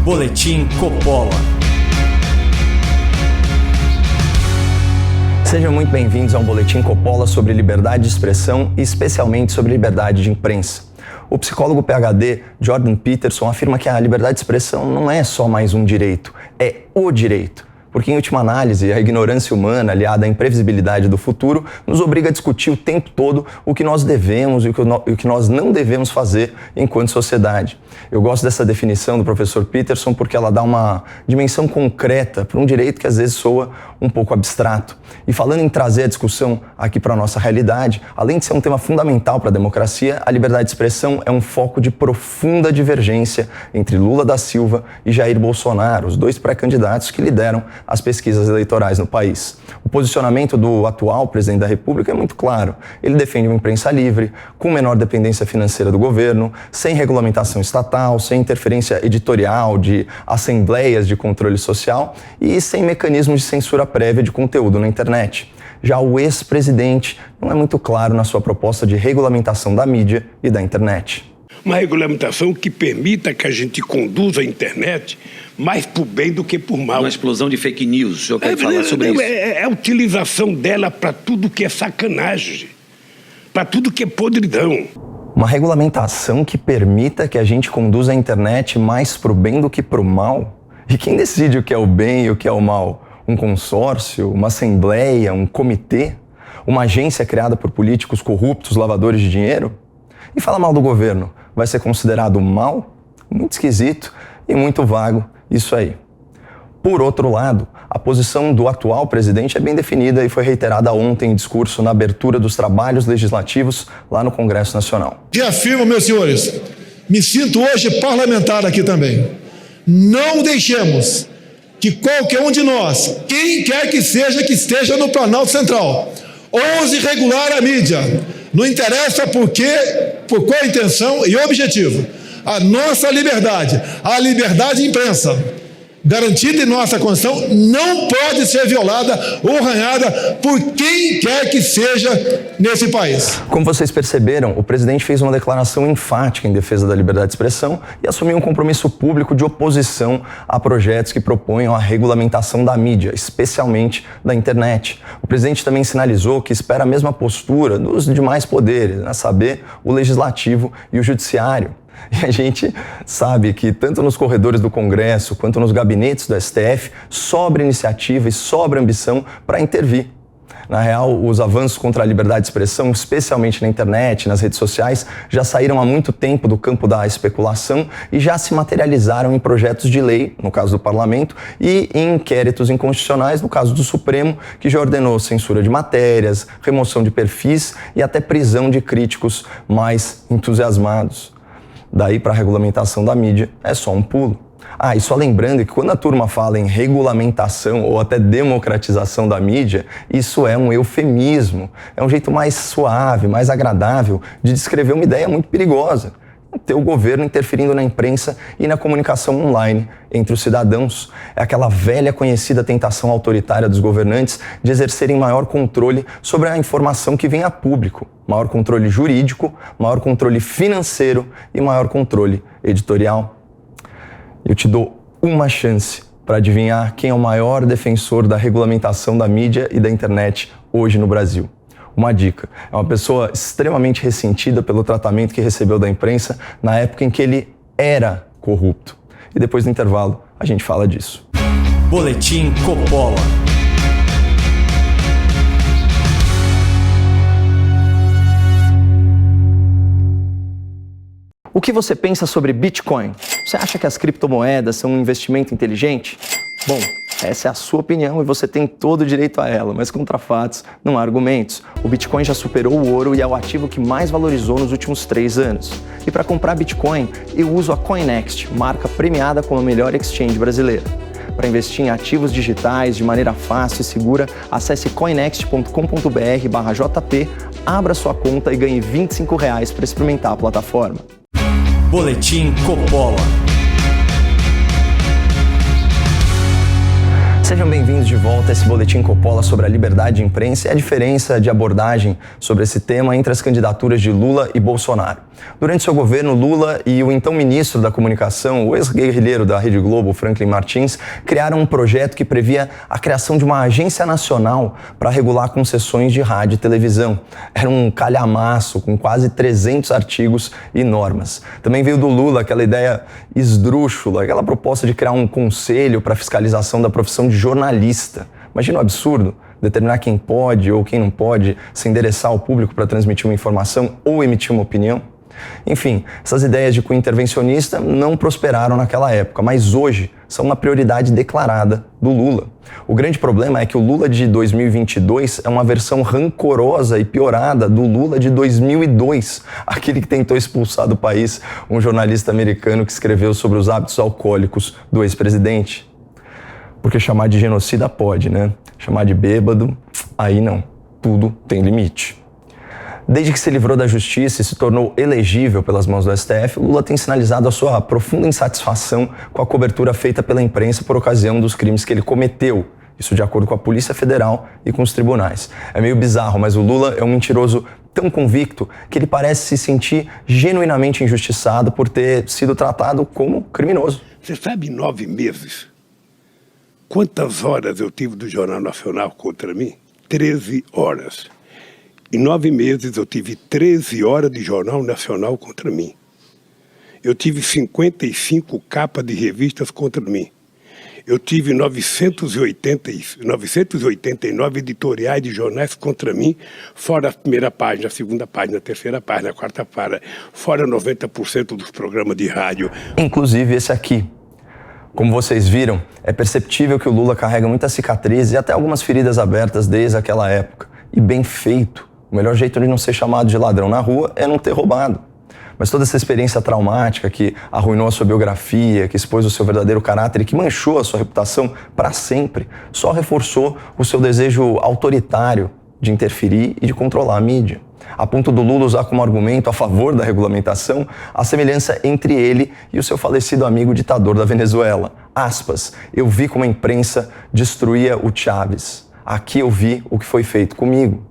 Boletim Coppola. Sejam muito bem-vindos ao Boletim Coppola sobre liberdade de expressão e especialmente sobre liberdade de imprensa. O psicólogo PhD Jordan Peterson afirma que a liberdade de expressão não é só mais um direito, é o direito. Porque, em última análise, a ignorância humana, aliada à imprevisibilidade do futuro, nos obriga a discutir o tempo todo o que nós devemos e o que nós não devemos fazer enquanto sociedade. Eu gosto dessa definição do professor Peterson porque ela dá uma dimensão concreta para um direito que às vezes soa um pouco abstrato. E falando em trazer a discussão aqui para a nossa realidade, além de ser um tema fundamental para a democracia, a liberdade de expressão é um foco de profunda divergência entre Lula da Silva e Jair Bolsonaro, os dois pré-candidatos que lideram as pesquisas eleitorais no país. O posicionamento do atual presidente da República é muito claro. Ele defende uma imprensa livre, com menor dependência financeira do governo, sem regulamentação estatal, sem interferência editorial de assembleias de controle social e sem mecanismos de censura prévia de conteúdo na internet. Já o ex-presidente não é muito claro na sua proposta de regulamentação da mídia e da internet. Uma regulamentação que permita que a gente conduza a internet mais por bem do que por mal. Uma explosão de fake news, o senhor quer falar sobre isso? É a utilização dela para tudo que é sacanagem, para tudo que é podridão. Uma regulamentação que permita que a gente conduza a internet mais pro bem do que pro mal? E quem decide o que é o bem e o que é o mal? Um consórcio, uma assembleia, um comitê? Uma agência criada por políticos corruptos, lavadores de dinheiro? E falar mal do governo vai ser considerado mal? Muito esquisito e muito vago isso aí. Por outro lado, a posição do atual presidente é bem definida e foi reiterada ontem em discurso na abertura dos trabalhos legislativos lá no Congresso Nacional. E afirmo, meus senhores, me sinto hoje parlamentar aqui também. Não deixemos que qualquer um de nós, quem quer que esteja no Planalto Central, ouse regular a mídia. Não interessa por qual intenção e objetivo. A nossa liberdade, a liberdade de imprensa, garantida em nossa Constituição, não pode ser violada ou arranhada por quem quer que seja nesse país. Como vocês perceberam, o presidente fez uma declaração enfática em defesa da liberdade de expressão e assumiu um compromisso público de oposição a projetos que proponham a regulamentação da mídia, especialmente da internet. O presidente também sinalizou que espera a mesma postura dos demais poderes, a saber, o legislativo e o judiciário. E a gente sabe que tanto nos corredores do Congresso quanto nos gabinetes do STF sobra iniciativa e sobra ambição para intervir. Na real, os avanços contra a liberdade de expressão, especialmente na internet, nas redes sociais, já saíram há muito tempo do campo da especulação e já se materializaram em projetos de lei, no caso do Parlamento, e em inquéritos inconstitucionais, no caso do Supremo, que já ordenou censura de matérias, remoção de perfis e até prisão de críticos mais entusiasmados. Daí para a regulamentação da mídia é só um pulo. E só lembrando que quando a turma fala em regulamentação ou até democratização da mídia, isso é um eufemismo, é um jeito mais suave, mais agradável de descrever uma ideia muito perigosa. Ter o governo interferindo na imprensa e na comunicação online entre os cidadãos. É aquela velha conhecida tentação autoritária dos governantes de exercerem maior controle sobre a informação que vem a público. Maior controle jurídico, maior controle financeiro e maior controle editorial. Eu te dou uma chance para adivinhar quem é o maior defensor da regulamentação da mídia e da internet hoje no Brasil. Uma dica, é uma pessoa extremamente ressentida pelo tratamento que recebeu da imprensa na época em que ele era corrupto. E depois do intervalo, a gente fala disso. Boletim Coppola. O que você pensa sobre Bitcoin? Você acha que as criptomoedas são um investimento inteligente? Bom, essa é a sua opinião e você tem todo o direito a ela, mas contra fatos não há argumentos. O Bitcoin já superou o ouro e é o ativo que mais valorizou nos últimos 3 anos. E para comprar Bitcoin, eu uso a Coinext, marca premiada como a melhor exchange brasileira. Para investir em ativos digitais de maneira fácil e segura, acesse coinext.com.br/JP, abra sua conta e ganhe R$25 para experimentar a plataforma. Boletim Coppola. Sejam bem-vindos de volta a esse Boletim Coppola sobre a liberdade de imprensa e a diferença de abordagem sobre esse tema entre as candidaturas de Lula e Bolsonaro. Durante seu governo, Lula e o então ministro da Comunicação, o ex-guerrilheiro da Rede Globo, Franklin Martins, criaram um projeto que previa a criação de uma agência nacional para regular concessões de rádio e televisão. Era um calhamaço com quase 300 artigos e normas. Também veio do Lula aquela ideia esdrúxula, aquela proposta de criar um conselho para fiscalização da profissão de jornalista. Imagina o absurdo, determinar quem pode ou quem não pode se endereçar ao público para transmitir uma informação ou emitir uma opinião. Enfim, essas ideias de cunho intervencionista não prosperaram naquela época, mas hoje são uma prioridade declarada do Lula. O grande problema é que o Lula de 2022 é uma versão rancorosa e piorada do Lula de 2002, aquele que tentou expulsar do país um jornalista americano que escreveu sobre os hábitos alcoólicos do ex-presidente. Porque chamar de genocida pode, né? Chamar de bêbado, aí não. Tudo tem limite. Desde que se livrou da justiça e se tornou elegível pelas mãos do STF, Lula tem sinalizado a sua profunda insatisfação com a cobertura feita pela imprensa por ocasião dos crimes que ele cometeu. Isso de acordo com a Polícia Federal e com os tribunais. É meio bizarro, mas o Lula é um mentiroso tão convicto que ele parece se sentir genuinamente injustiçado por ter sido tratado como criminoso. Você sabe, 9 meses, quantas horas eu tive do Jornal Nacional contra mim? 13 horas. Em 9 meses eu tive 13 horas de Jornal Nacional contra mim. Eu tive 55 capas de revistas contra mim. Eu tive 989 editoriais de jornais contra mim, fora a primeira página, a segunda página, a terceira página, a quarta página, fora 90% dos programas de rádio. Inclusive esse aqui. Como vocês viram, é perceptível que o Lula carrega muitas cicatrizes e até algumas feridas abertas desde aquela época. E bem feito. O melhor jeito de não ser chamado de ladrão na rua é não ter roubado. Mas toda essa experiência traumática que arruinou a sua biografia, que expôs o seu verdadeiro caráter e que manchou a sua reputação para sempre, só reforçou o seu desejo autoritário de interferir e de controlar a mídia. A ponto do Lula usar como argumento a favor da regulamentação a semelhança entre ele e o seu falecido amigo ditador da Venezuela. Aspas, eu vi como a imprensa destruía o Chávez. Aqui eu vi o que foi feito comigo.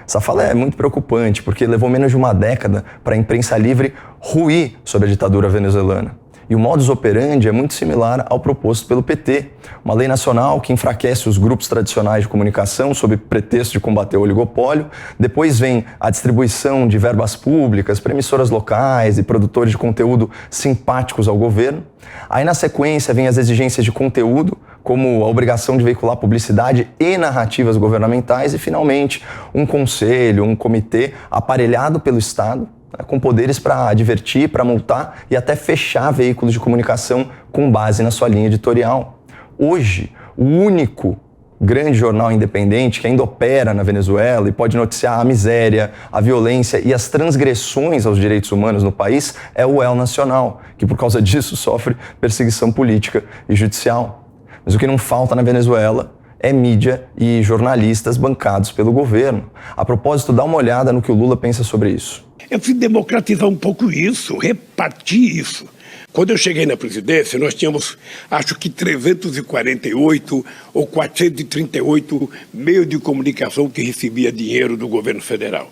Essa fala é muito preocupante, porque levou menos de uma década para a imprensa livre ruir sobre a ditadura venezuelana. E o modus operandi é muito similar ao proposto pelo PT, uma lei nacional que enfraquece os grupos tradicionais de comunicação sob pretexto de combater o oligopólio. Depois vem a distribuição de verbas públicas para emissoras locais e produtores de conteúdo simpáticos ao governo. Aí na sequência vem as exigências de conteúdo, como a obrigação de veicular publicidade e narrativas governamentais e, finalmente, um conselho, um comitê aparelhado pelo Estado, com poderes para advertir, para multar e até fechar veículos de comunicação com base na sua linha editorial. Hoje, o único grande jornal independente que ainda opera na Venezuela e pode noticiar a miséria, a violência e as transgressões aos direitos humanos no país é o El Nacional, que por causa disso sofre perseguição política e judicial. Mas o que não falta na Venezuela é mídia e jornalistas bancados pelo governo. A propósito, dá uma olhada no que o Lula pensa sobre isso. Eu fui democratizar um pouco isso, repartir isso. Quando eu cheguei na presidência, nós tínhamos, acho que 348 ou 438 meios de comunicação que recebia dinheiro do governo federal.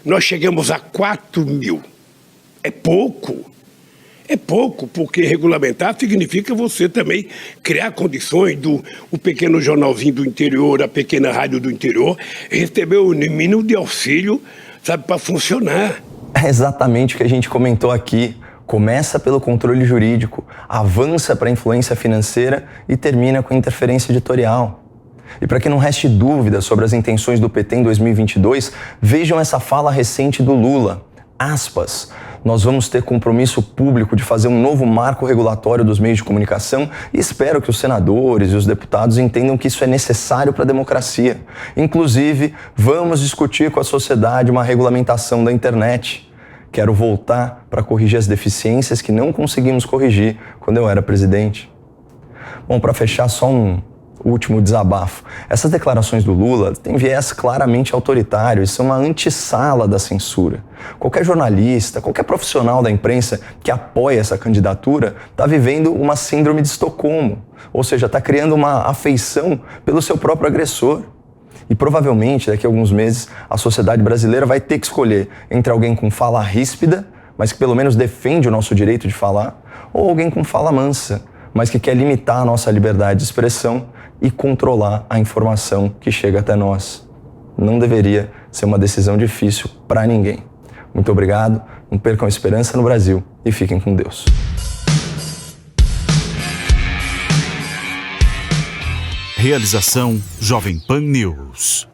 Nós chegamos a 4 mil. É pouco. É pouco, porque regulamentar significa você também criar condições do o pequeno jornalzinho do interior, a pequena rádio do interior, receber o mínimo de auxílio, sabe, para funcionar. É exatamente o que a gente comentou aqui. Começa pelo controle jurídico, avança para a influência financeira e termina com a interferência editorial. E para que não reste dúvida sobre as intenções do PT em 2022, vejam essa fala recente do Lula. Aspas, nós vamos ter compromisso público de fazer um novo marco regulatório dos meios de comunicação e espero que os senadores e os deputados entendam que isso é necessário para a democracia. Inclusive, vamos discutir com a sociedade uma regulamentação da internet. Quero voltar para corrigir as deficiências que não conseguimos corrigir quando eu era presidente. Bom, para fechar, só um último desabafo. Essas declarações do Lula têm viés claramente autoritário e são uma antessala da censura. Qualquer jornalista, qualquer profissional da imprensa que apoia essa candidatura está vivendo uma síndrome de Estocolmo, ou seja, está criando uma afeição pelo seu próprio agressor. E provavelmente, daqui a alguns meses, a sociedade brasileira vai ter que escolher entre alguém com fala ríspida, mas que pelo menos defende o nosso direito de falar, ou alguém com fala mansa, mas que quer limitar a nossa liberdade de expressão e controlar a informação que chega até nós. Não deveria ser uma decisão difícil para ninguém. Muito obrigado, não percam a esperança no Brasil e fiquem com Deus. Realização Jovem Pan News.